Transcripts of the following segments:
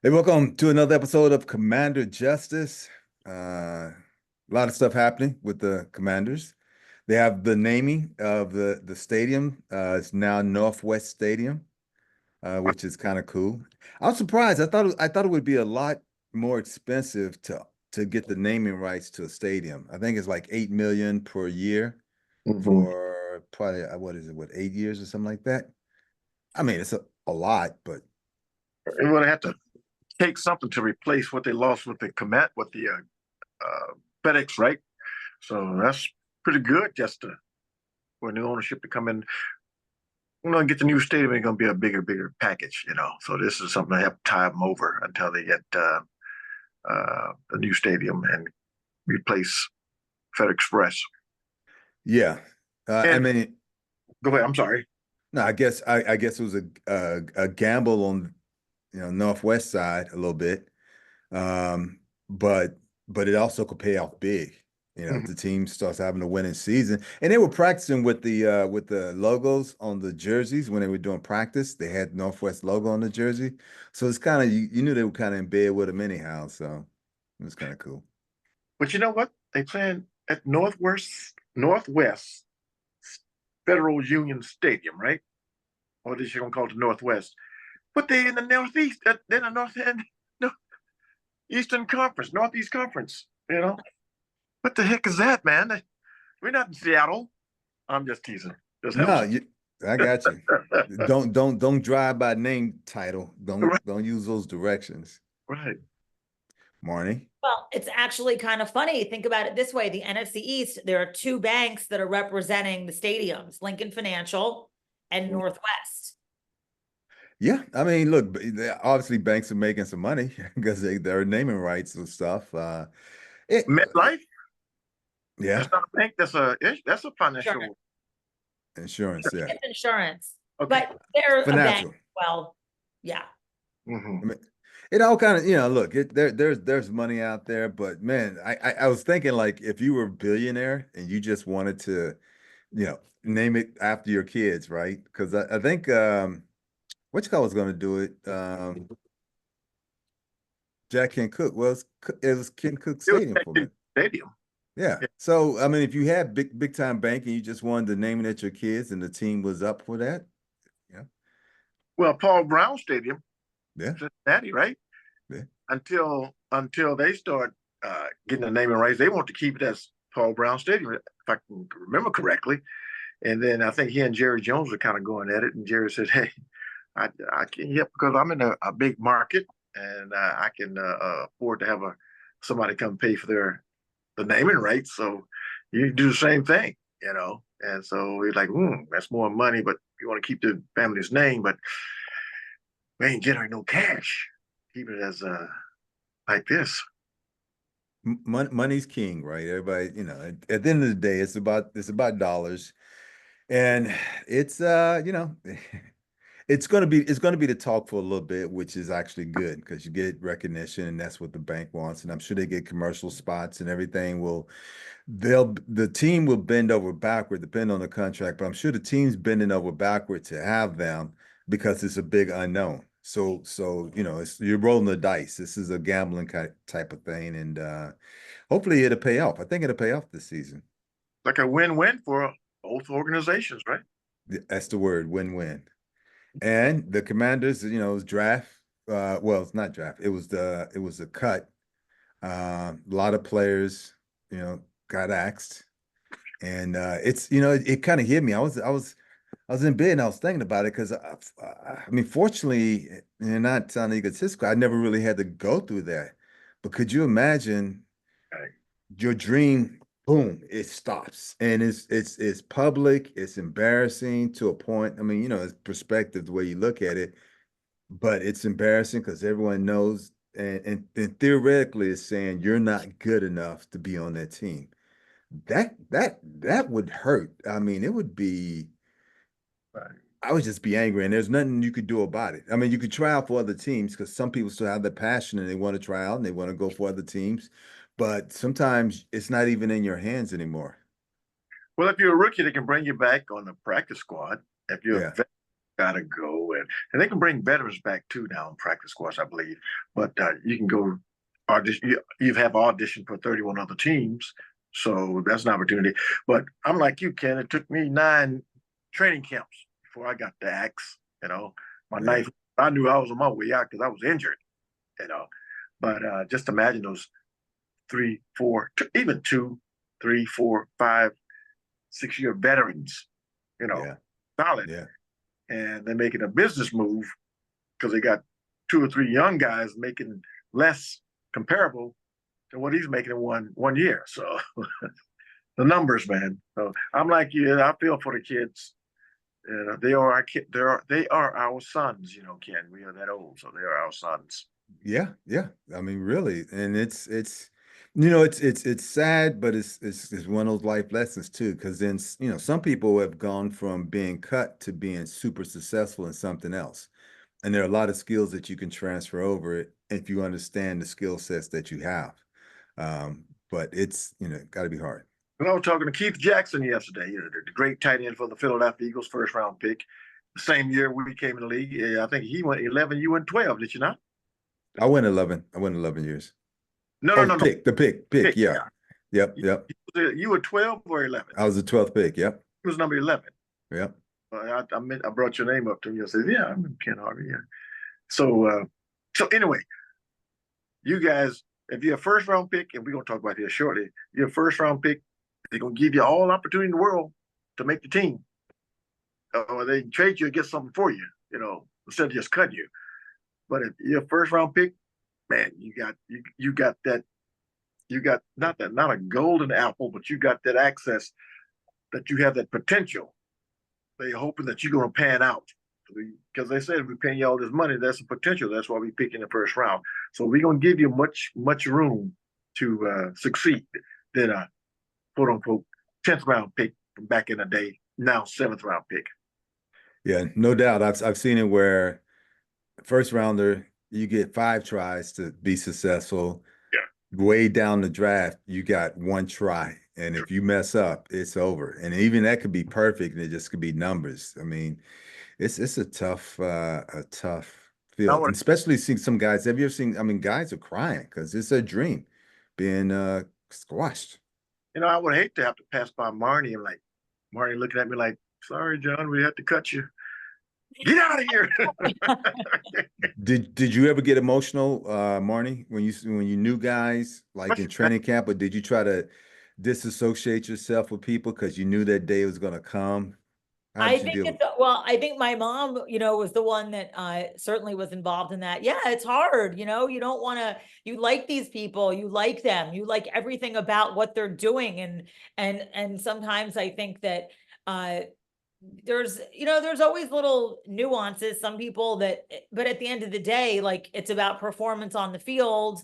Hey, welcome to another episode of Commander Justice. A lot of stuff happening with the Commanders. They have the naming of the stadium. It's now Northwest Stadium, which is kind of cool. I was surprised. I thought it would be a lot more expensive to get the naming rights to a stadium. I think it's like 8 million per year hmm for probably what is it, 8 years or something like that. I mean, it's a lot, but We're going to have to take something to replace what they lost with the commit with the FedEx, right? So that's pretty good just for new ownership to come in. Get the new stadium. It's going to be a bigger package. So this is something I have to tie them over until they get the new stadium and replace Fed Express. yeah. I And mean. go ahead. I'm sorry. No, I guess it was a gamble on Northwest side a little bit, um, but it also could pay off big. If Mhm. the team starts having a winning season, and they were practicing with the logos on the jerseys when they were doing practice. They had Northwest logo on the jersey, so it's kind of you knew they were kind of in bed with them anyhow. So it was kind of cool. But you know what? They playing at Northwest Federal Union Stadium, right? Or this you're gonna call it the Northwest. But they're in the Northeast. They're in the North End, no, Eastern Conference, Northeast Conference. What the heck is that, man? We're not in Seattle. I'm just teasing. Just have No, some. I got you. Don't drive by name title. Don't Right, don't use those directions, right. Marnie. Well, it's actually kind of funny. Think about it this way. The NFC East, there are two banks that are representing the stadiums, Lincoln Financial and Northwest. Yeah, I mean, look, obviously banks are making some money because they're naming rights and stuff. It, MetLife. yeah, That's not a bank. That's a Insurance. financial. insurance, yeah, It's insurance, Okay. but they're a bank. financial. Well, yeah. hmm I mean, it all kind of, look, there's money out there, but man, I was thinking like if you were a billionaire and you just wanted to, name it after your kids, right? Because I think which guy was going to do it? Jack Kent Cook. Well, it was Kent Cook It was Stadium for a minute. Stadium. Yeah. Yeah. So, I mean, if you had big time bank and you just wanted to name it at your kids and the team was up for that, yeah, Well, Paul Brown Stadium, yeah, Cincinnati, right? yeah. Until they start getting the naming rights, they want to keep it as Paul Brown Stadium, if I can remember correctly. And then I think he and Jerry Jones were kind of going at it, and Jerry said, "Hey, I can't, yeah, because I'm in a big market, and I can afford to have somebody come pay for the naming rights. So you do the same thing. And so we're like, that's more money, but you want to keep the family's name, but we ain't generating no cash. Keep it as like this. Money's king, right? Everybody, at the end of the day, it's about dollars, and it's it's gonna be the talk for a little bit, which is actually good because you get recognition, and that's what the bank wants, and I'm sure they get commercial spots and everything the team will bend over backward, depending on the contract, but I'm sure the team's bending over backward to have them because it's a big unknown. So you're rolling the dice. This is a gambling type of thing, and hopefully it'll pay off. I think it'll pay off this season. Like a win-win for both organizations, right? That's the word, win-win. And the Commanders, was draft. Well, it's not draft. It was a cut. A lot of players, got axed. And it's it kind of hit me. I was in bed and I was thinking about it because I mean, fortunately, and not sounding egotistical, I never really had to go through that. But could you imagine Right. your dream? Boom, it stops, and it's public. It's embarrassing to a point. I mean, it's perspective the way you look at it, but it's embarrassing because everyone knows, and theoretically, it's saying you're not good enough to be on that team. That would hurt. I mean, it would be. Right. I would just be angry, and there's nothing you could do about it. I mean, you could try out for other teams because some people still have the passion and they want to try out and they want to go for other teams, but sometimes it's not even in your hands anymore. Well, if you're a rookie, they can bring you back on the practice squad. If you're a Yeah, vet, gotta go in. And they can bring veterans back too now in practice squads, I believe. But you can go audition. You have auditioned for 31 other teams, so that's an opportunity. But I'm like you, Ken. It took me 9 training camps before I got the axe. You know, my Yeah. knife. I knew I was on my way out because I was injured. You know, but just imagine those 3, 4, even 2, 3, 4, 5, 6 year veterans. You know, Yeah. solid. Yeah. And they're making a business move because they got 2 or 3 young guys making less comparable to what he's making in one year. So the numbers, man. So I'm like you. I feel for the kids. You know, they are our kid. They are our sons. You know, Ken. We are that old, so they are our sons. Yeah, yeah. I mean, really, and it's you know, it's sad, but it's one of those life lessons too. Because then you know, some people have gone from being cut to being super successful in something else, and there are a lot of skills that you can transfer over it if you understand the skill sets that you have. But it's you know, got to be hard. And I was talking to Keith Jackson yesterday. You know, the great tight end for the Philadelphia Eagles, first round pick. The same year we came in the league. I think he went 11. You went 12. Did you not? I went 11. I went 11 years. No, Oh, no, no, no. the pick. Pick, Yeah. Yep. Yep. You were 12 or 11. I was the 12th pick. Yep. He was number 11. Yep. I brought your name up to him. I said, "Yeah, I'm Ken Harvey." Yeah. So anyway, you guys, if you're a first round pick, and we're gonna talk about this shortly, you're a first round pick. They're gonna give you all opportunity in the world to make the team, or they can trade you and get something for you. You know, instead of just cutting you. But if you're a first round pick, man, you got that. You got not a golden apple, but you got that access, that you have that potential. They're hoping that you're going to pan out, because they said we're paying you all this money. That's a potential. That's why we pick in the first round. So we're going to give you much room to succeed than a quote unquote 10th round pick from back in the day. Now 7th round pick. Yeah, no doubt. I've seen it where first rounder you get 5 tries to be successful. Yeah. Way down the draft, you got 1 try. And if you mess up, it's over. And even that could be perfect, and it just could be numbers. I mean, it's a tough field, and especially seeing some guys. Have you ever seen? I mean, guys are crying because it's a dream being squashed. You know, I would hate to have to pass by Marnie and like Marnie looking at me like, "Sorry, John, we have to cut you. Get out of here." Did you ever get emotional, Marnie, when you knew guys like in training camp, or did you try to disassociate yourself with people because you knew that day was going to come? I think my mom, you know, was the one that certainly was involved in that. Yeah, it's hard, you know, you don't want to, you like these people, you like them, you like everything about what they're doing. And sometimes I think that there's, you know, there's always little nuances, some people that, but at the end of the day, like it's about performance on the field.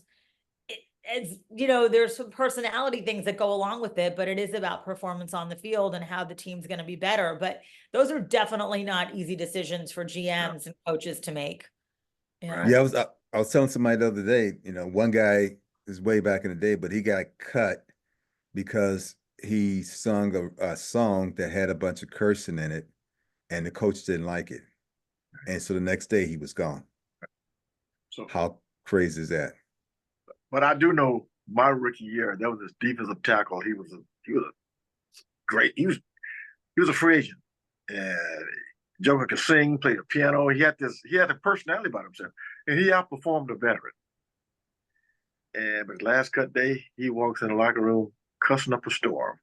It's, you know, there's some personality things that go along with it, but it is about performance on the field and how the team's going to be better. But those are definitely not easy decisions for GMs and coaches to make. Yeah, I was telling somebody the other day, you know, one guy is way back in the day, but he got cut because he sung a song that had a bunch of cursing in it, and the coach didn't like it. And so the next day he was gone. So how crazy is that? But I do know my rookie year, that was his defensive tackle. He was a great. He was a free agent, and Joker could sing, play the piano. He had a personality about himself, and he outperformed a veteran. And but last cut day, he walks in the locker room cussing up a storm.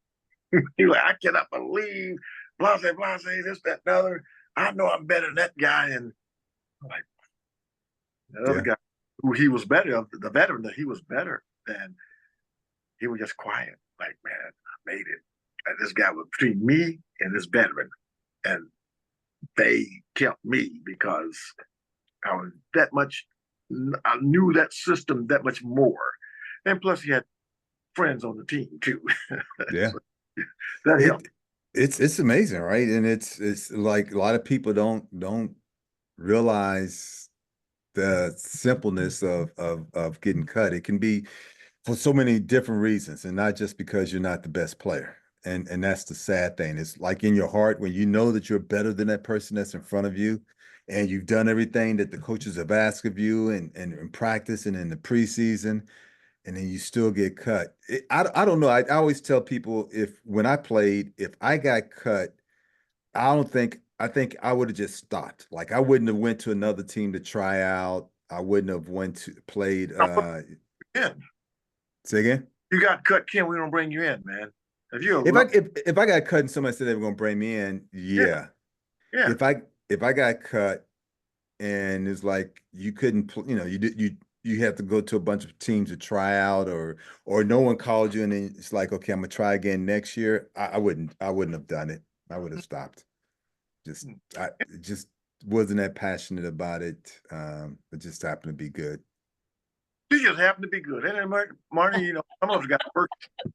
He's like, "I cannot believe blase, this, that, and the other. I know I'm better than that guy." And I'm like, the other guy who he was better, the veteran that he was better than, he was just quiet. Like, man, I made it. And this guy was between me and this veteran. And they kept me because I was that much, I knew that system that much more. And plus he had friends on the team too. Yeah. So that helped. It's amazing, right? And it's like a lot of people don't realize the simpleness of getting cut. It can be for so many different reasons, and not just because you're not the best player. And that's the sad thing. It's like in your heart, when you know that you're better than that person that's in front of you, and you've done everything that the coaches have asked of you and in practice and in the preseason, and then you still get cut. I don't know. I always tell people when I played, if I got cut, I think I would have just stopped. Like I wouldn't have went to another team to try out. I wouldn't have went to played Yeah, say again. you got cut, Ken. We don't bring you in, man. If you're If I got cut and somebody said they were gonna bring me in, yeah, yeah. yeah. If I got cut and it's like you couldn't you have to go to a bunch of teams to try out or no one called you and then it's like, okay, I'm gonna try again next year. I wouldn't have done it. I would have stopped. Just I just wasn't that passionate about it. It just happened to be good. He just happened to be good. And then Marty, some of us got to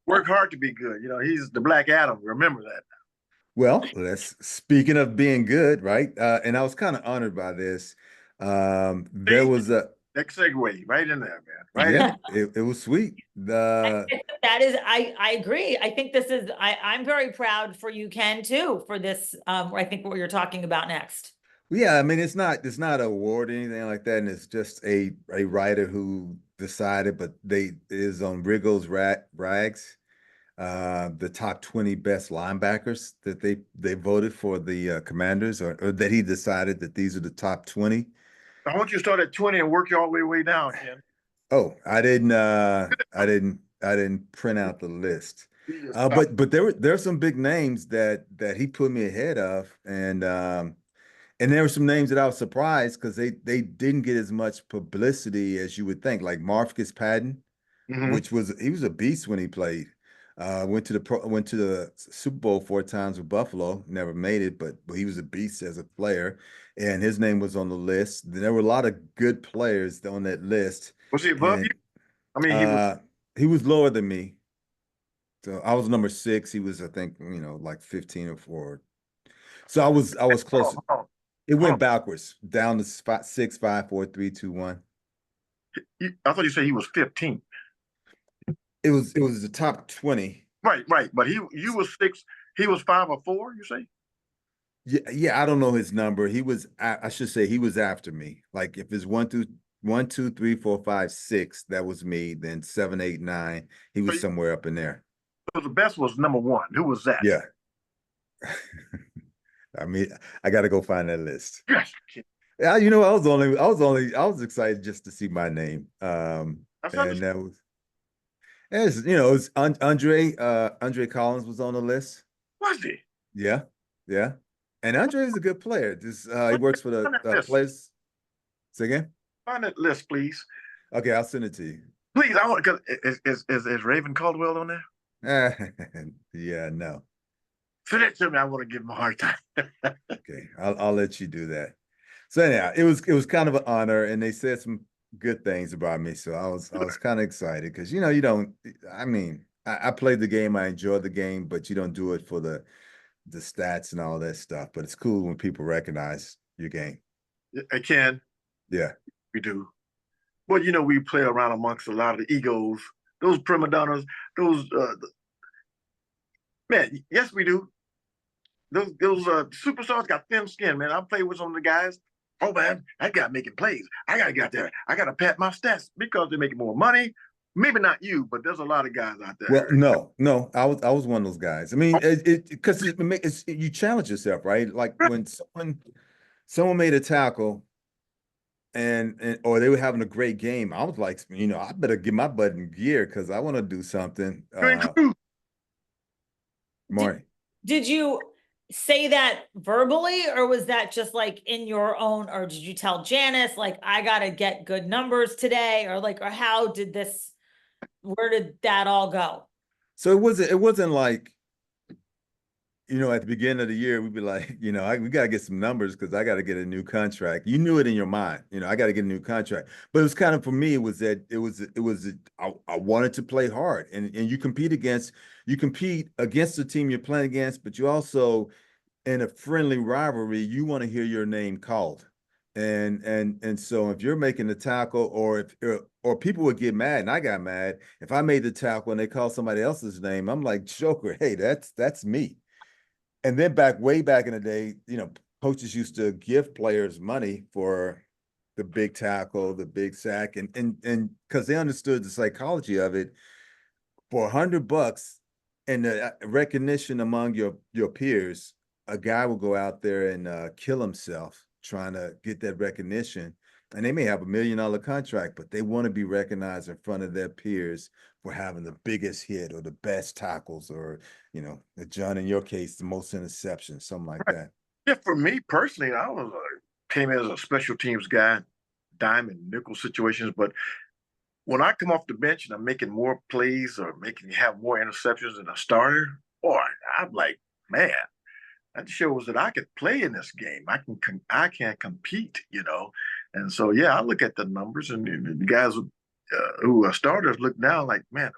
work hard to be good. He's the Black Adam. Remember that. Well, let's speaking of being good, right? And I was kind of honored by this. There See? was a Next segue, right in there, man. Right yeah, it was sweet. That is, I agree. I think I'm very proud for you, Ken, too, for this. I think what you're talking about next. Yeah, I mean it's not an award or anything like that, and it's just a writer who decided, but they is on Wriggles Rags, the top 20 best linebackers that they voted for the Commanders, or that he decided that these are the top 20. I want you to start at 20 and work your all way down, Ken. Oh, I didn't print out the list. But there's some big names that he put me ahead of, and there were some names that I was surprised because they didn't get as much publicity as you would think, like Marcus Patton, Mhm. he was a beast when he played. Went to the Super Bowl 4 times with Buffalo, never made it, but he was a beast as a player, and his name was on the list. There were a lot of good players on that list, Was he above you? and I mean, he was lower than me. So I was number 6. He was, I think, like 15 or 4. So I was close. hold on. It Hold went on. backwards down to spot 6, 5, 4, 3, 2, 1. I thought you said he was 15. It was the top 20. Right. But you was 6. He was 5 or 4. You say? Yeah, I don't know his number. I should say he was after me. Like if it's 1, 2, 3, 4, 5, 6, that was me. Then 7, 8, 9, he was somewhere up in there. So the best was number 1. Who was that? Yeah. I mean, I got to go find that list. Yes. Yeah, I was excited just to see my name. And that was, it's Andre Collins was on the list. Was he? Yeah, yeah. And Andre is a good player. He works for the players. Say again? Find that list, please. Okay, I'll send it to you. Please, I want because is Raven Caldwell on there? Yeah, no. Send it to me. I want to give him a hard time. Okay, I'll let you do that. So anyhow, it was kind of an honor, and they said some good things about me. So I was kind of excited because you don't. I mean, I played the game, I enjoyed the game, but you don't do it for the stats and all that stuff. But it's cool when people recognize your game. I can. Yeah, we do. Well, we play around amongst a lot of the egos, those prima donnas, those man. Yes, we do. Those superstars got thin skin, man. I played with some of the guys. Oh man, that guy making plays. I gotta get out there. I gotta pat my stats because they're making more money. Maybe not you, but there's a lot of guys out there. Well, no, I was one of those guys. I mean, because you challenge yourself, right? Like when someone made a tackle or they were having a great game, I was like, I better get my butt in gear because I want to do something. Marty, did you say that verbally, or was that just like in your own, or did you tell Janice, like, I gotta get good numbers today, or how did where did that all go? So it wasn't like, at the beginning of the year, we'd be like, we got to get some numbers because I got to get a new contract. You knew it in your mind, I got to get a new contract. But it was kind of, for me, I wanted to play hard, and you compete against the team you're playing against, but you also, in a friendly rivalry, you want to hear your name called. And so if you're making the tackle, or people would get mad, and I got mad if I made the tackle and they call somebody else's name, I'm like, Joker, hey, that's me. And then way back in the day, coaches used to give players money for the big tackle, the big sack, and because they understood the psychology of it, for $100 and the recognition among your peers, a guy will go out there and kill himself trying to get that recognition. And they may have $1 million contract, but they want to be recognized in front of their peers for having the biggest hit or the best tackles, or John, in your case, the most interceptions, something like that. Yeah, for me personally, I was came in as a special teams guy, dime and nickel situations. But when I come off the bench and I'm making more plays or have more interceptions than a starter, boy, I'm like, man, that shows that I could play in this game. I can compete, And so yeah, I look at the numbers, and the guys who are starters look now like, man,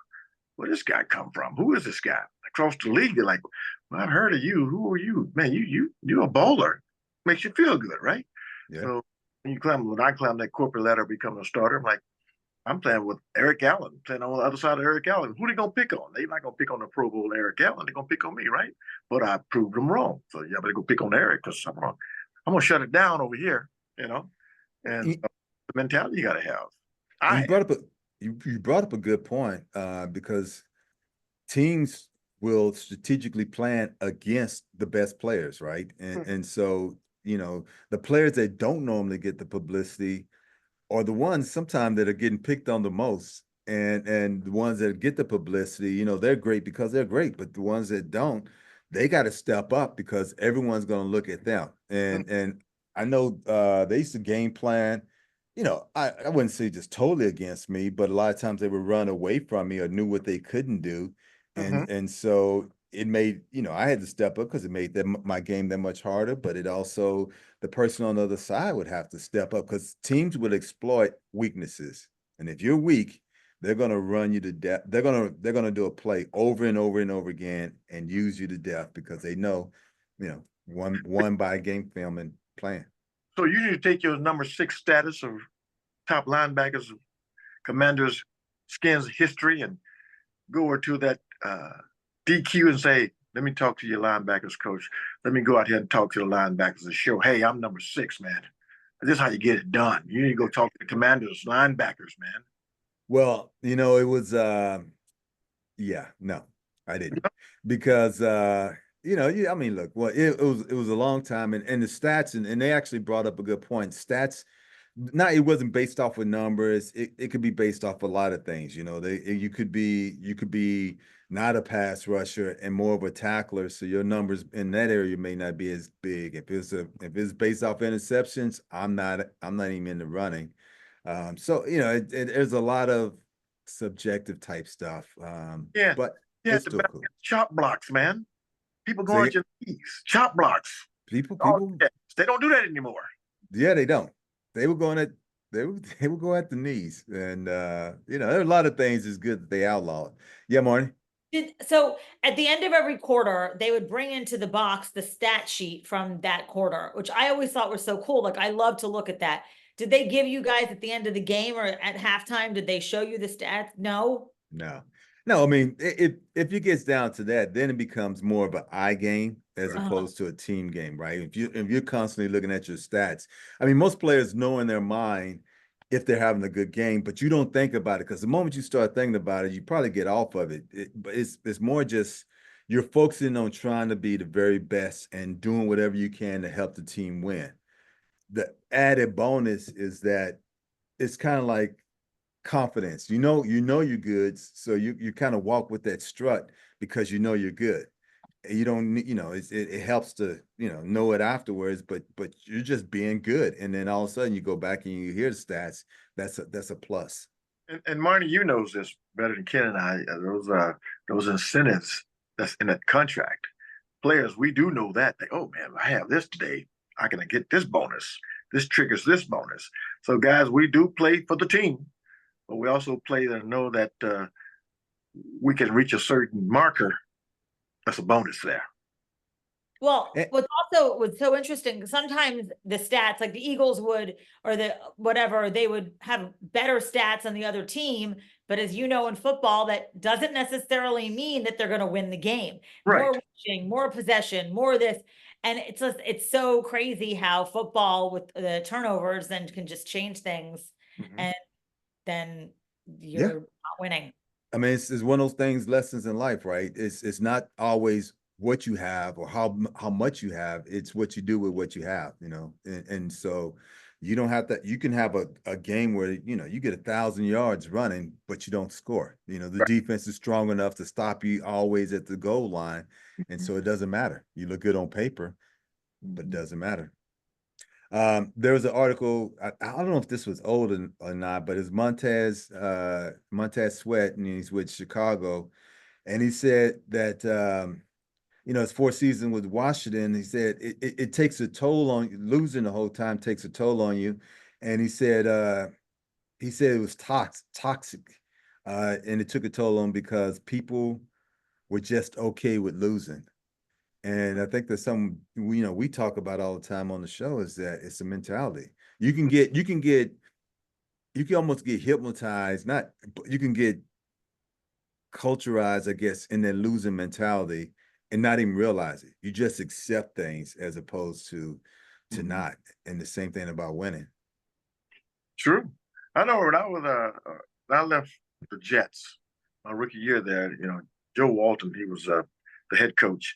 where this guy come from? Who is this guy? Across the league, they're like, well, I've heard of you. Who are you? Man, you're a bowler. Makes you feel good, right? Yeah. So when I climb that corporate ladder, becoming a starter, I'm like, I'm playing with Eric Allen, playing on the other side of Eric Allen. Who they gonna pick on? They're not gonna pick on the Pro Bowl Eric Allen. They're gonna pick on me, right? But I proved them wrong. So yeah, better go pick on Eric, because I'm gonna shut it down over here, And the mentality you gotta have. You brought up a good point, because teams will strategically plan against the best players, right? And so, the players that don't normally get the publicity are the ones sometimes that are getting picked on the most. And the ones that get the publicity, they're great because they're great, but the ones that don't, they got to step up because everyone's going to look at them. And I know they used to game plan. I wouldn't say just totally against me, but a lot of times they would run away from me or knew what they couldn't do. And so it made, I had to step up because it made my game that much harder, but it also, the person on the other side would have to step up because teams would exploit weaknesses. And if you're weak, they're going to run you to death. They're going to do a play over and over and over again and use you to death because they know, won by game film and plan. So you need to take your number 6 status of top linebackers, Commanders, Skins history, and go over to that DQ and say, let me talk to your linebackers coach. Let me go out here and talk to the linebackers and show, hey, I'm number 6, man. This is how you get it done. You need to go talk to the Commanders linebackers, man. Well, it was, no, I didn't, because, I mean, look, well, it was a long time, and the stats, and they actually brought up a good point. Stats, it wasn't based off of numbers. It could be based off a lot of things. You could be not a pass rusher and more of a tackler, so your numbers in that area may not be as big. If it's based off interceptions, I'm not even in the running. So there's a lot of subjective type stuff. Yeah, but yeah, it's still cool. Chop blocks, man. People go on your knees, chop blocks. People, they don't do that anymore. Yeah, they don't. They were going at they would go at the knees, and there are a lot of things that's good that they outlawed. Yeah, Marty. So at the end of every quarter, they would bring into the box the stat sheet from that quarter, which I always thought was so cool. Like, I love to look at that. Did they give you guys at the end of the game or at halftime? Did they show you the stats? No. I mean, if it gets down to that, then it becomes more of an eye game as opposed to a team game, right? If you're constantly looking at your stats, I mean, most players know in their mind if they're having a good game, but you don't think about it because the moment you start thinking about it, you probably get off of it. But it's more just you're focusing on trying to be the very best and doing whatever you can to help the team win. The added bonus is that it's kind of like confidence. You know you're good, so you kind of walk with that strut because you're good. You don't it helps to know it afterwards, but you're just being good, and then all of a sudden you go back and you hear the stats. That's a plus. And Marty, knows this better than Ken and I. Those incentives that's in that contract. Players, we do know that. Oh man, I have this today. I can get this bonus. This triggers this bonus. So guys, we do play for the team, but we also play to know that we can reach a certain marker. That's a bonus there. Well, what's so interesting, sometimes the stats, like the Eagles would, or the whatever, they would have better stats on the other team. But as you know, in football, that doesn't necessarily mean that they're going to win the game. Right. More rushing, more possession, more this. And it's so crazy how football with the turnovers then can just change things, Mhm. and then Yeah. you're not winning. I mean, it's one of those things, lessons in life, right? It's not always what you have or how much you have. It's what you do with what you have, you know. And so you don't have to. You can have a game where you get 1,000 yards running, but you don't score. The Right. defense is strong enough to stop you always at the goal line, and so it doesn't matter. You look good on paper, but it doesn't matter. There was an article. I don't know if this was old or not, but it's Montez Sweat, and he's with Chicago, and he said that his fourth season with Washington. He said it takes a toll on losing the whole time takes a toll on you, and he said it was toxic, and it took a toll on because people were just okay with losing. And I think that's something we talk about all the time on the show, is that it's a mentality. You can almost get hypnotized, not, but you can get culturized, I guess, in that losing mentality and not even realize it. You just accept things as opposed to not. And the same thing about winning. True. I know when I left the Jets, my rookie year there, Joe Walton, he was the head coach,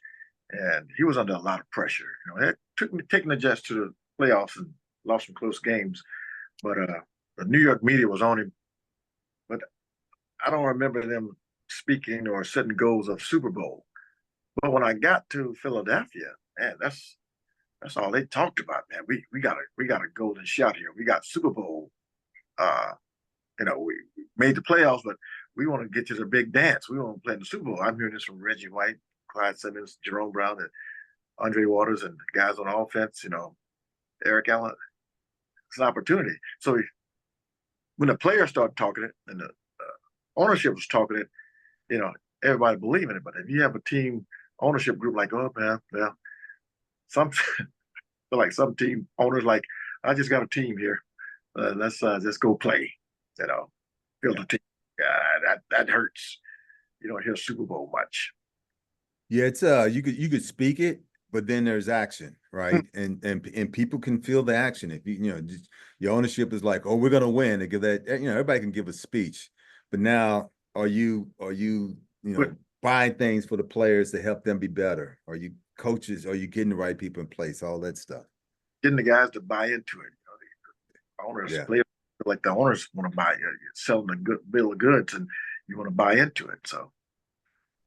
and he was under a lot of pressure. It took me taking the Jets to the playoffs and lost some close games, but the New York media was on him. But I don't remember them speaking or setting goals of Super Bowl. But when I got to Philadelphia, man, that's all they talked about, man. We got a golden shot here. We got Super Bowl. We made the playoffs, but we want to get to the big dance. We want to play in the Super Bowl. I'm hearing this from Reggie White, Clyde Simmons, Jerome Brown, and Andre Waters, and guys on offense. Eric Allen. It's an opportunity. So when the players start talking it and the ownership was talking it, everybody believing it. But if you have a team ownership group like, oh man, yeah, some like some team owners like, I just got a team here. Let's just go play. Build a team. That hurts. You don't hear Super Bowl much. Yeah, it's you could speak it, but then there's action, right? And people can feel the action. If just, your ownership is like, oh, we're gonna win, and give that, everybody can give a speech, but now are you buying things for the players to help them be better? Are you coaches? Are you getting the right people in place? All that stuff. Getting the guys to buy into it. The owners, Yeah. players, like the owners want to buy it. Selling a good bill of goods, and you want to buy into it. So,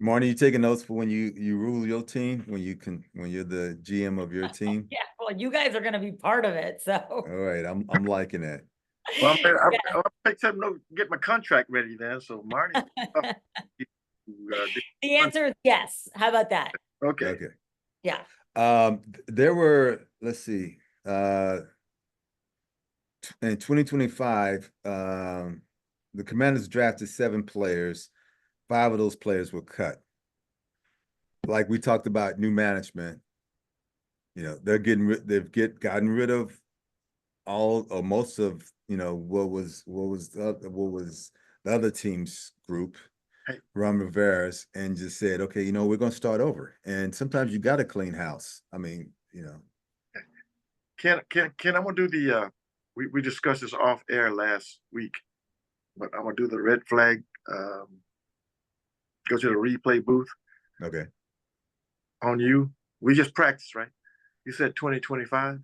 Marty, you taking notes for when you rule your team, when you're the GM of your team? Yeah, well, you guys are gonna be part of it, so. All right, I'm liking that. well, Yeah. I'll take some note, get my contract ready then. So, Marty, The answer is yes. How about that? okay. Okay. Yeah. There were, let's see, in 2025, the Commanders drafted 7 players. 5 of those players were cut. Like we talked about, new management. They've gotten rid of all or most of what was the other team's group, Hey. Ron Rivera's, and just said, okay, we're gonna start over. And sometimes you got to clean house. I mean, Ken, I'm gonna do the. We discussed this off air last week, but I'm gonna do the red flag. Go to the replay booth Okay. on you. We just practiced, right? You said 2025.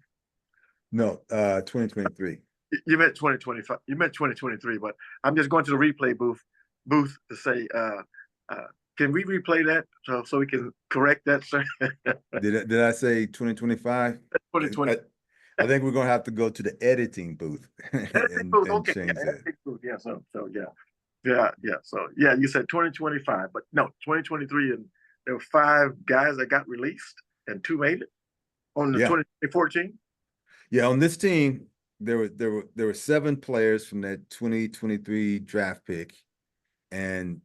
No, 2023. You meant 2025. You meant 2023, but I'm just going to the replay booth to say, can we replay that so we can correct that, sir? Did I say 2025? 2020. I think we're gonna have to go to the editing booth and Okay, change that. editing booth. Yeah, so yeah. So yeah, you said 2025, but no, 2023, and there were 5 guys that got released and 2 made it on the 2014. Yeah, on this team, there were 7 players from that 2023 draft pick, and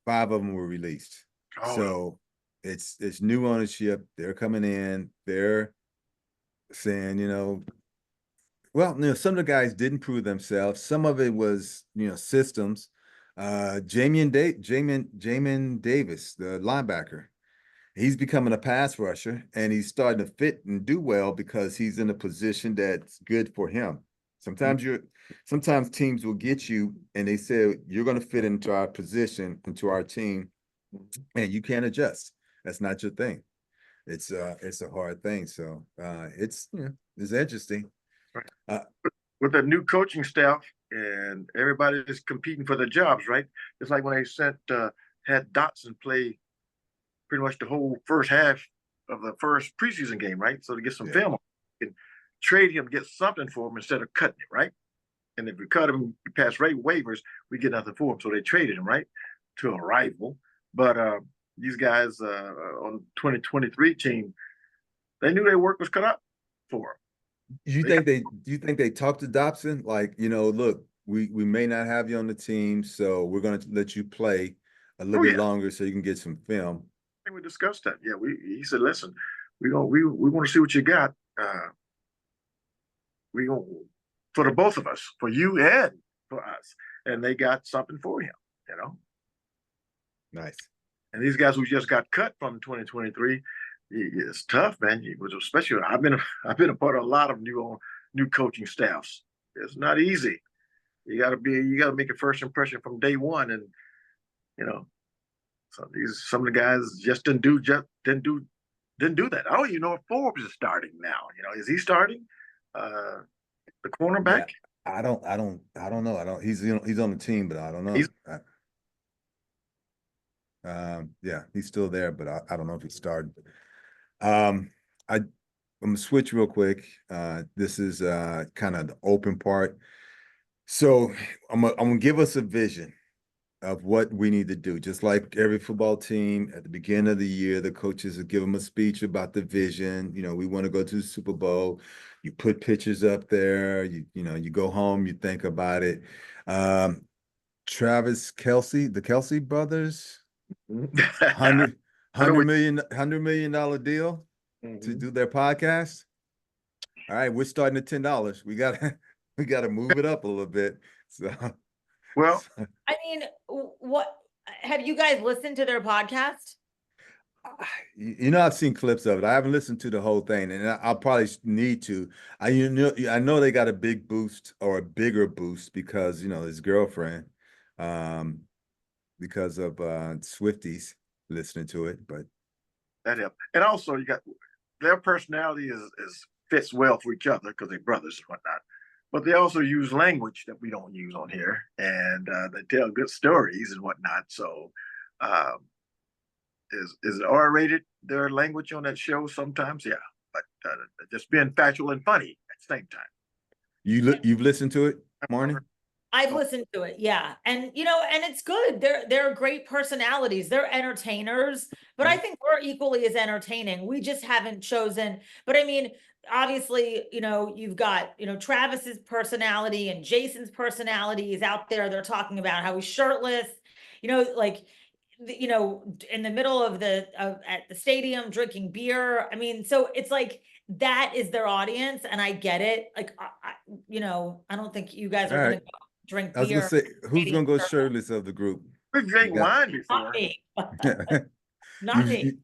5 of them were released. Oh. So it's new ownership. They're coming in. They're saying, some of the guys didn't prove themselves. Some of it was, systems. Jamin Davis, the linebacker, he's becoming a pass rusher, and he's starting to fit and do well because he's in a position that's good for him. Sometimes teams will get you and they say you're going to fit into our position, into our team, and you can't adjust. That's not your thing. It's a hard thing. So it's interesting. With the new coaching staff and everybody is competing for their jobs, right? It's like when they had Dotson play pretty much the whole first half of the first preseason game, right? So to get some film, and trade him, get something for him instead of cutting it, right? And if we cut him past waivers, we get nothing for him. So they traded him, right, to a rival. But these guys on 2023 team, they knew their work was cut out for them. Do you think they talked to Dobson? Like, look, we may not have you on the team, so we're going to let you play a little bit longer so you can get some film. I think we discussed that. Yeah, he said, listen, we want to see what you got. We going for the both of us, for you and for us. And they got something for him, Nice. And these guys who just got cut from 2023, it's tough, man. Especially I've been a part of a lot of new coaching staffs. It's not easy. You got to make a first impression from day one, and so some of the guys just didn't do that. I don't even know if Forbes is starting now. Is he starting? The cornerback? Yeah, I don't know. He's on the team, but I don't know. He's still there, but I don't know if he started. I'm gonna switch real quick. This is kind of the open part. So I'm gonna give us a vision of what we need to do. Just like every football team, at the beginning of the year, the coaches will give them a speech about the vision. We want to go to the Super Bowl. You put pictures up there. You go home, you think about it. Travis Kelce, the Kelce brothers, $100 million deal to do their podcast. All right, we're starting at $10. We gotta move it up a little bit. So, well, I mean, what have you guys listened to their podcast? I've seen clips of it. I haven't listened to the whole thing, and I'll probably need to. I know they got a big boost or a bigger boost because his girlfriend, because of Swifties listening to it. But that helped, and also you got their personality is fits well for each other because they're brothers and whatnot. But they also use language that we don't use on here, and they tell good stories and whatnot. So. Is it R-rated, their language on that show sometimes? Yeah, but just being factual and funny at the same time. You've listened to it, Marnie? I've listened to it, yeah, and and it's good. They're great personalities. They're entertainers, but I think we're equally as entertaining. We just haven't chosen. But I mean, obviously, you've got Travis's personality and Jason's personality is out there. They're talking about how he's shirtless. Like. In the middle of at the stadium drinking beer. I mean, so it's like that is their audience, and I get it. Like, I don't think you guys are going to go drink beer. I was going to say, who's going to go shirtless of the group? We drank wine before. Not me. Not me.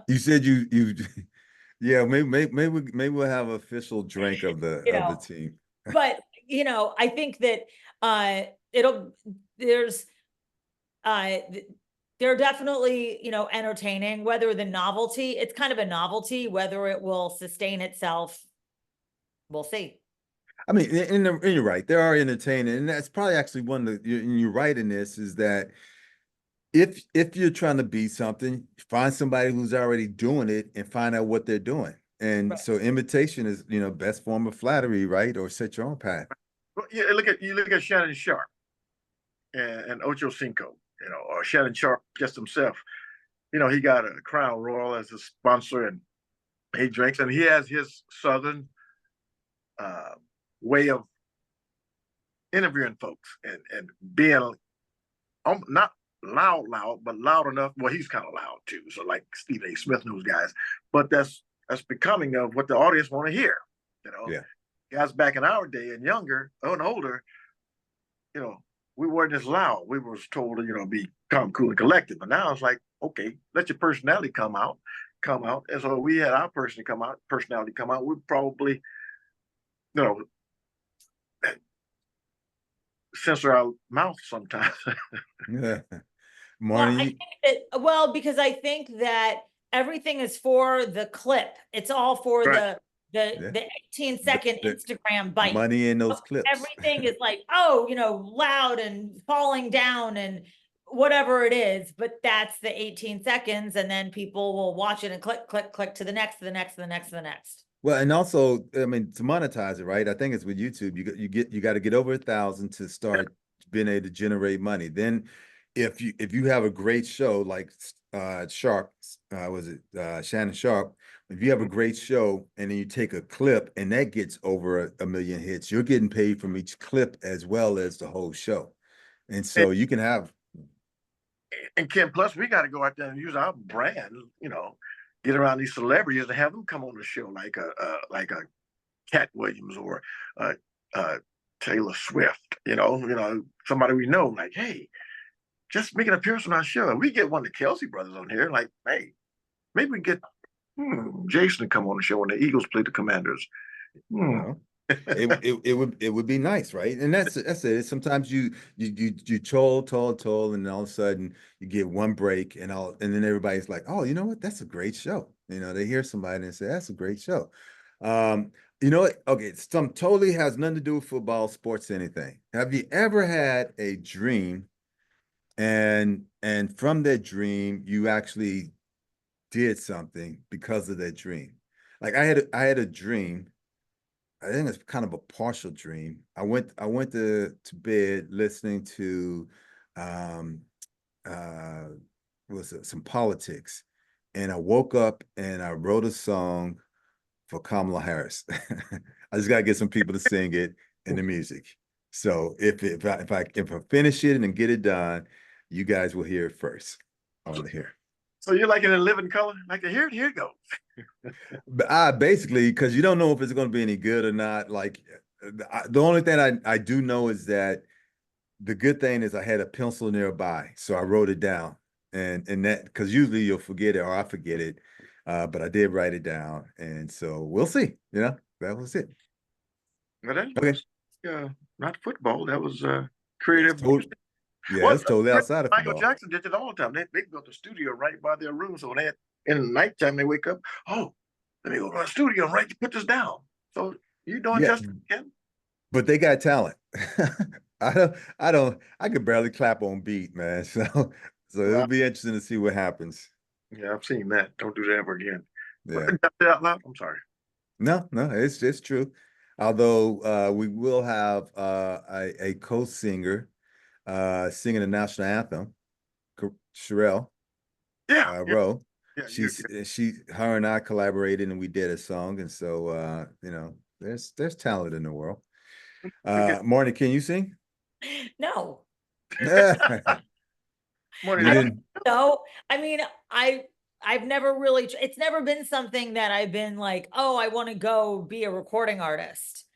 You said you. Yeah, maybe we'll have an official drink of the team. But I think that they're definitely, entertaining, whether the novelty, it's kind of a novelty, whether it will sustain itself, we'll see. I mean, and you're right, they are entertaining. And that's probably actually one of and you're right in this, is that if you're trying to be something, find somebody who's already doing it and find out what they're doing. And so imitation is, best form of flattery, right? Or set your own path. Well, you look at Shannon Sharp and Ocho Cinco. Or Shannon Sharp just himself. He got a Crown Royal as a sponsor, and he drinks, and he has his Southern way of interviewing folks and being not loud, but loud enough. Well, he's kind of loud too. So like Stephen A. Smith and those guys, but that's becoming of what the audience want to hear. Guys back in our day and younger and older, we weren't as loud. We were told to, be calm, cool, and collected. But now it's like okay, let your personality come out. And so we had our personality come out, we'd probably, you know, censor our mouth sometimes. Yeah. Well, I Marty, think that, well, because I think that everything is for the clip. It's all for Right. yeah, the 18-second the Instagram bite. money in those clips. Everything is like, oh, loud and falling down and whatever it is, but that's the 18 seconds, and then people will watch it and click, click, click to the next, to the next, to the next, to the next. Well, and also, I mean, to monetize it, right? I think it's with YouTube. You got to get over 1,000 to start being able to generate money. Then, if you have a great show like Sharp, was it Shannon Sharp? If you have a great show and then you take a clip and that gets over a million hits, you're getting paid from each clip as well as the whole show. And so you can have. And Ken, plus we got to go out there and use our brand, get around these celebrities and have them come on the show like a Cat Williams or Taylor Swift, somebody we know, like, hey, just make an appearance on our show. And we get one of the Kelsey brothers on here, like, hey, maybe we get Jason to come on the show when the Eagles play the Commanders. It would be nice, right? And that's it. Sometimes you toll, and all of a sudden you get one break, and then everybody's like, oh, you know what? That's a great show. They hear somebody and say, that's a great show. You know what? Okay, some totally has nothing to do with football, sports, anything. Have you ever had a dream, and from that dream you actually did something because of that dream? Like I had a dream. I think it's kind of a partial dream. I went to bed listening to was it some politics, and I woke up and I wrote a song for Kamala Harris. I just gotta get some people to sing it and the music. So if I finish it and get it done, you guys will hear it first on here. So you're like in a living color, like here it goes. But basically, because you don't know if it's going to be any good or not. Like the only thing I do know is that the good thing is I had a pencil nearby, so I wrote it down, and that, because usually you'll forget it or I forget it, but I did write it down, and so we'll see. That was it. But that Okay. was not football. That was creative. Yeah, it's totally outside of Michael football. Jackson did it all the time. They built a studio right by their room, so when in the nighttime they wake up, oh, let me go to the studio and put this down. So you doing just again? But they got talent. I could barely clap on beat, man. So it'll be interesting to see what happens. Yeah, I've seen that. Don't do that ever again. Yeah. Out loud? I'm sorry. No, it's true. Although we will have a co-singer singing the national anthem, Sherelle. Yeah. Rowe. Yeah, her and I collaborated and we did a song, and so there's talent in the world. Marty, can you sing? No. Morning. No, I mean, I've never really, it's never been something that I've been like, oh, I want to go be a recording artist.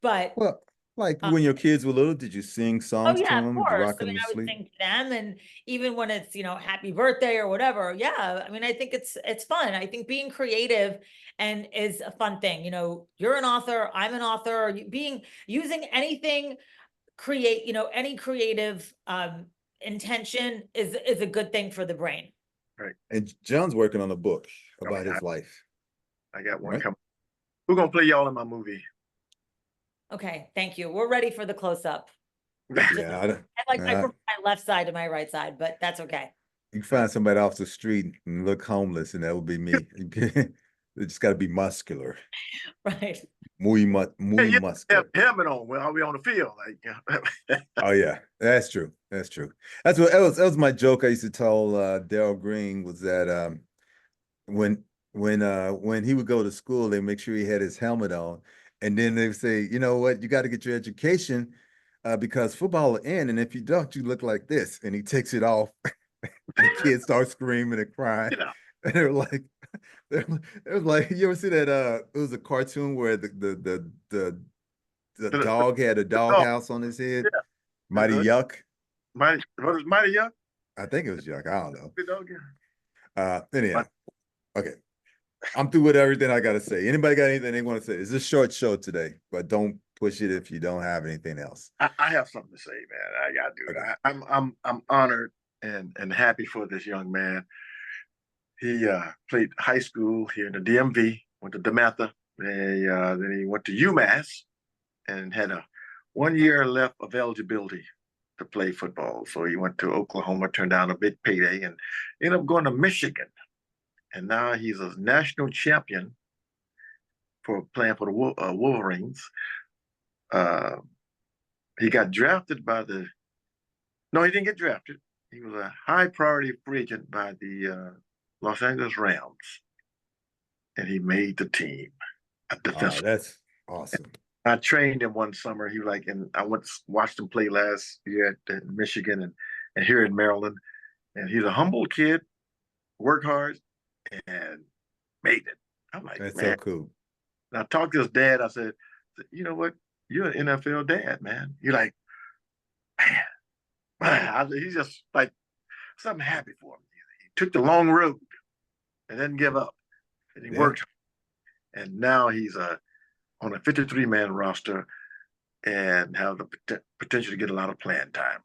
But well, like when your kids were little, did you sing songs to them? Of course. Rock them to I would sleep? sing to them, and even when it's, happy birthday or whatever. Yeah. I mean, I think it's fun. I think being creative and is a fun thing. You're an author, I'm an author, using anything, any creative intention is a good thing for the brain. Right. And John's working on a book about his life. I got one coming. We're gonna play y'all in my movie. Okay, thank you. We're ready for the close-up. Yeah, I prefer my left side to my right side, but that's okay. You can find somebody off the street and look homeless, and that would be me. It just got to be muscular. Right. Muy muscular. Have helmet on while we on the field. Oh yeah, that's true. That's true. That was my joke I used to tell Daryl Green, was that when he would go to school, they make sure he had his helmet on, and then they would say, you know what, you got to get your education because football will end, and if you don't, you look like this. And he takes it off. The kids start screaming and crying, and they're like, it was like, you ever see that? It was a cartoon where the dog had a doghouse on his head. Yeah. Mighty Yuck. Mighty Yuck? I think it was Yuck. I don't know. Anyhow, okay. I'm through with everything I gotta say. Anybody got anything they want to say? It's a short show today, but don't push it if you don't have anything else. I have something to say, man. I gotta do it. Okay. I'm honored and happy for this young man. He played high school here in the DMV, went to DeMatha, then he went to UMass and had a 1 year left of eligibility to play football. So he went to Oklahoma, turned down a big payday, and ended up going to Michigan. And now he's a national champion for playing for the Wolverines. He got drafted by the. No, he didn't get drafted. He was a high priority free agent by the Los Angeles Rams, and he made the team. A defensive. That's awesome. I trained him one summer. He like, and I went watched him play last year at Michigan and here in Maryland. And he's a humble kid, work hard, and made it. I'm like, That's man. so cool. And I talked to his dad. I said, you know what? You're an NFL dad, man. You're like, man. He's just like, so I'm happy for him. He took the long road and didn't give up. And he worked. And now he's on a 53-man roster and have the potential to get a lot of playing time.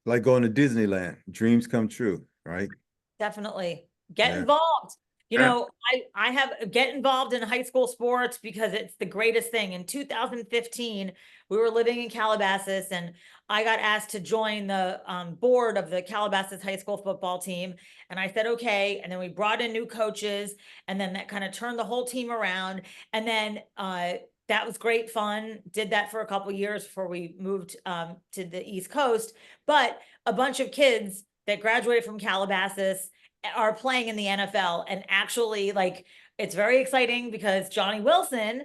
Like going to Disneyland, dreams come true, right? Definitely get Yeah. involved. You Yeah. know, I have get involved in high school sports because it's the greatest thing. In 2015, we were living in Calabasas and I got asked to join the board of the Calabasas high school football team. And I said, okay. And then we brought in new coaches and then that kind of turned the whole team around. And then that was great fun. Did that for a couple of years before we moved to the East Coast. But a bunch of kids that graduated from Calabasas are playing in the NFL, and actually, like, it's very exciting because Johnny Wilson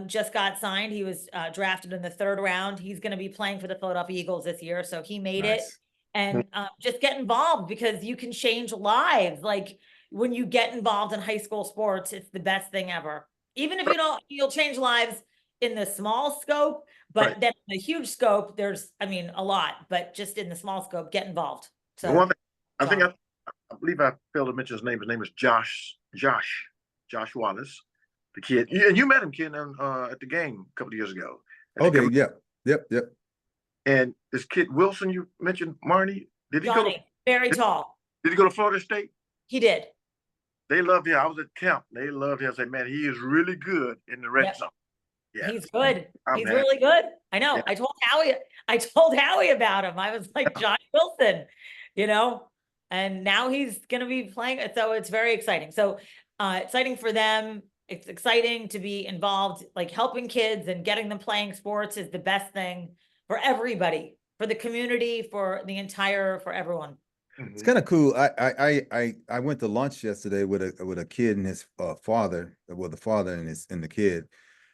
just got signed. He was drafted in the 3rd round. He's going to be playing for the Philadelphia Eagles this year, so he made it. Nice. And just get involved because you can change lives. Like when you get involved in high school sports, it's the best thing ever. Even if you don't, you'll change lives in the small scope, but Right. then in the huge scope, there's, I mean, a lot, but just in the small scope, get involved. The So one thing, I think John. I believe I failed to mention his name. His name is Josh Wallace, the kid. And you met him, kid, at the game a couple of years ago. Okay, yep. And this kid Wilson, you mentioned, Marnie. Did he go? Johnny, very tall. Did he go to Florida State? He did. They love him. I was at camp. They love him. I said, man, he is really good in the red Yep. zone. Yeah, He's good. Oh, He's man. really good. I know. Yeah. I told Howie about him. I was like, Johnny Wilson, you know, and now he's going to be playing. So it's very exciting. So exciting for them. It's exciting to be involved, like helping kids and getting them playing sports is the best thing for everybody, for the community, for everyone. It's kind of cool. I went to lunch yesterday with a kid and his father, well, the father and the kid.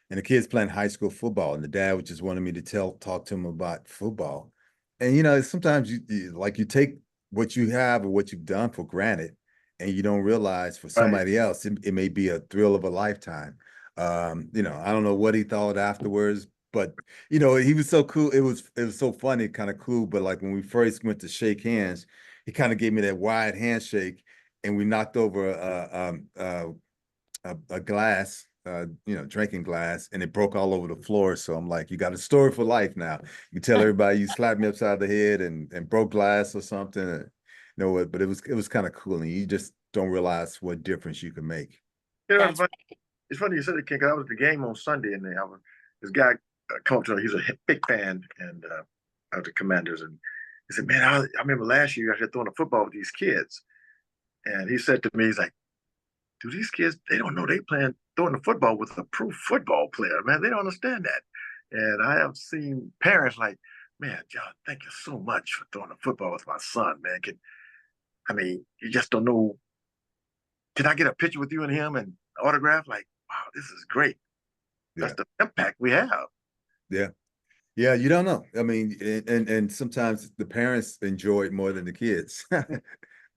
And the kid's playing high school football, and the dad just wanted me to talk to him about football. And you know, sometimes you take what you have or what you've done for granted, and you don't realize for somebody else it may be a thrill of a lifetime. You know, I don't know what he thought afterwards, but you know, he was so cool. It was so funny, kind of cool. But like when we first went to shake hands, he kind of gave me that wide handshake, and we knocked over a glass. You know, drinking glass, and it broke all over the floor. So I'm like, you got a story for life now. You tell everybody you slapped me upside the head and broke glass or something. You know what? But it was kind of cool, and you just don't realize what difference you can make. You know, it's funny you said it, Ken, because I was at the game on Sunday, and this guy coach, he's a big fan and of the Commanders, and he said, "Man, I remember last year I had throwing a football with these kids," and he said to me, he's like, "Do these kids? They don't know they playing throwing the football with a pro football player, man. They don't understand that." And I have seen parents like, "Man, John, thank you so much for throwing the football with my son, man. You just don't know. Can I get a picture with you and him and autograph? Like, wow, this is great. That's the impact we have." Yeah, you don't know. I mean, and sometimes the parents enjoy it more than the kids,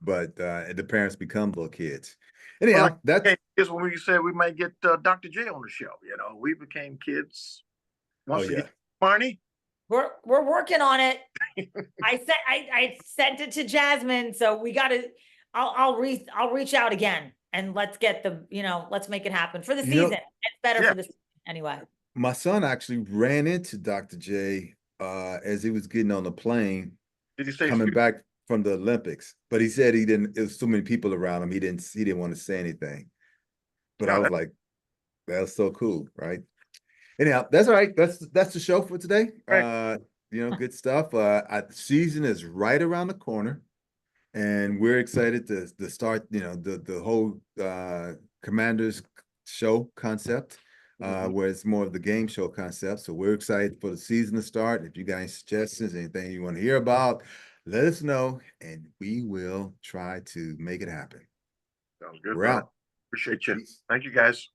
but the parents become little kids. Anyhow, that's when we said we might get Dr. J on the show. You know, we became kids. Once again, Marnie, we're working on it. I sent it to Jasmine, so we got to. I'll reach out again and let's get let's make it happen for the You know, season. It's better Yeah. for the season anyway. my son actually ran into Dr. J as he was getting on the plane Did he say coming back from the Olympics, but he said he didn't. There was so many people around him. He didn't want to say anything. But No, I was like, that was so cool, right? Anyhow, that's all right. That's the show for today. Right. Good stuff. Season is right around the corner, and we're excited to start. The whole Commanders show concept, Mhm. where it's more of the game show concept. So we're excited for the season to start. If you got any suggestions, anything you want to hear about, let us know, and we will try to make it happen. Sounds good, We're brother. out. Appreciate you. Peace. Thank you, guys.